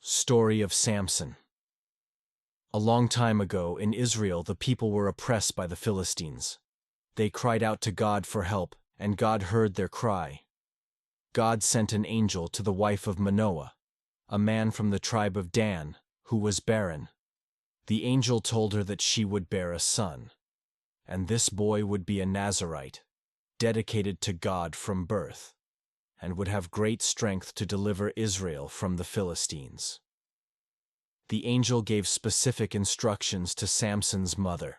Story of Samson. A long time ago, in Israel, the people were oppressed by the Philistines. They cried out to God for help, and God heard their cry. God sent an angel to the wife of Manoah, a man from the tribe of Dan, who was barren. The angel told her that she would bear a son, and this boy would be a Nazirite, dedicated to God from birth, and would have great strength to deliver Israel from the Philistines. The angel gave specific instructions to Samson's mother.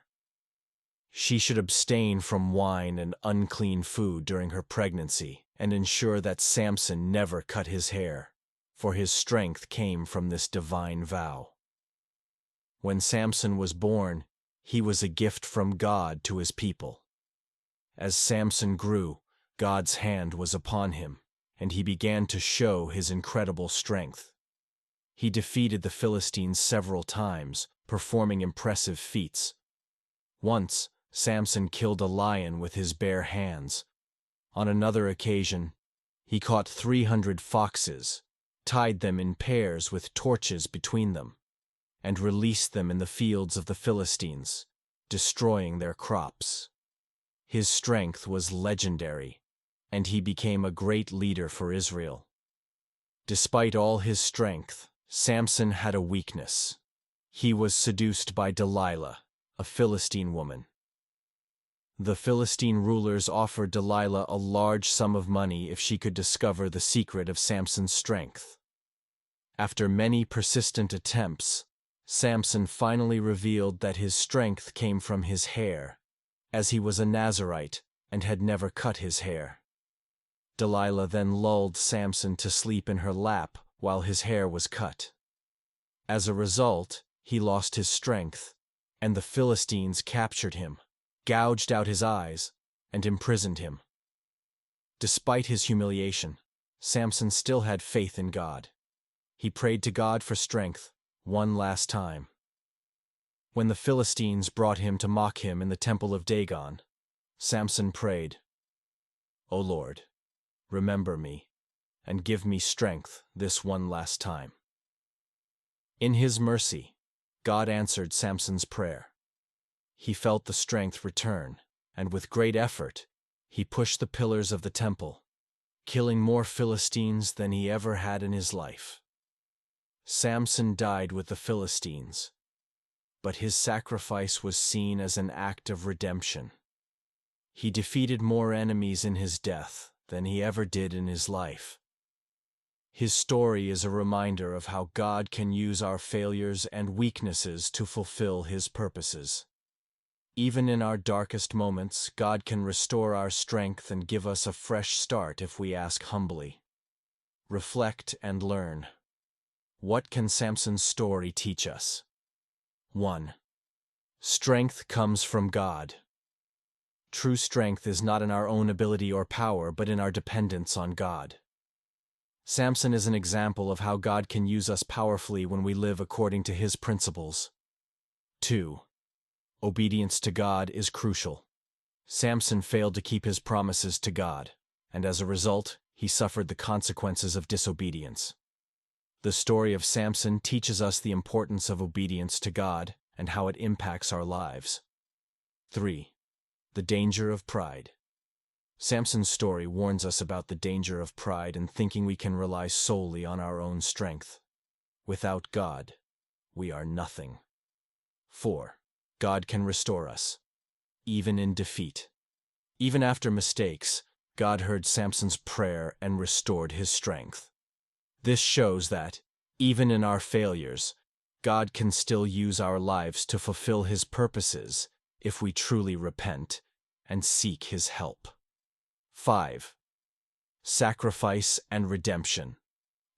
She should abstain from wine and unclean food during her pregnancy and ensure that Samson never cut his hair, for his strength came from this divine vow. When Samson was born, he was a gift from God to his people. As Samson grew, God's hand was upon him, and he began to show his incredible strength. He defeated the Philistines several times, performing impressive feats. Once, Samson killed a lion with his bare hands. On another occasion, he caught 300 foxes, tied them in pairs with torches between them, and released them in the fields of the Philistines, destroying their crops. His strength was legendary, and he became a great leader for Israel. Despite all his strength, Samson had a weakness. He was seduced by Delilah, a Philistine woman. The Philistine rulers offered Delilah a large sum of money if she could discover the secret of Samson's strength. After many persistent attempts, Samson finally revealed that his strength came from his hair, as he was a Nazirite and had never cut his hair. Delilah then lulled Samson to sleep in her lap while his hair was cut. As a result, he lost his strength, and the Philistines captured him, gouged out his eyes, and imprisoned him. Despite his humiliation, Samson still had faith in God. He prayed to God for strength one last time. When the Philistines brought him to mock him in the temple of Dagon, Samson prayed, "O Lord, remember me, and give me strength this one last time." In his mercy, God answered Samson's prayer. He felt the strength return, and with great effort, he pushed the pillars of the temple, killing more Philistines than he ever had in his life. Samson died with the Philistines, but his sacrifice was seen as an act of redemption. He defeated more enemies in his death than he ever did in his life. His story is a reminder of how God can use our failures and weaknesses to fulfill His purposes. Even in our darkest moments, God can restore our strength and give us a fresh start if we ask humbly. Reflect and learn. What can Samson's story teach us? 1. Strength comes from God. True strength is not in our own ability or power, but in our dependence on God. Samson is an example of how God can use us powerfully when we live according to His principles. 2. Obedience to God is crucial. Samson failed to keep his promises to God, and as a result, he suffered the consequences of disobedience. The story of Samson teaches us the importance of obedience to God and how it impacts our lives. 3. The danger of pride. Samson's story warns us about the danger of pride and thinking we can rely solely on our own strength. Without God, we are nothing. 4. God can restore us, even in defeat. Even after mistakes, God heard Samson's prayer and restored his strength. This shows that, even in our failures, God can still use our lives to fulfill His purposes if we truly repent and seek His help. 5. Sacrifice and redemption.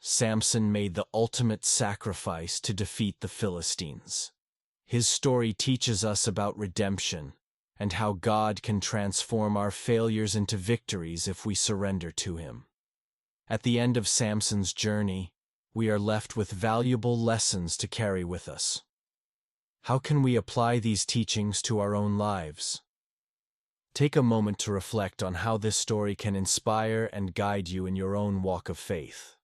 Samson made the ultimate sacrifice to defeat the Philistines. His story teaches us about redemption and how God can transform our failures into victories if we surrender to Him. At the end of Samson's journey, we are left with valuable lessons to carry with us. How can we apply these teachings to our own lives? Take a moment to reflect on how this story can inspire and guide you in your own walk of faith.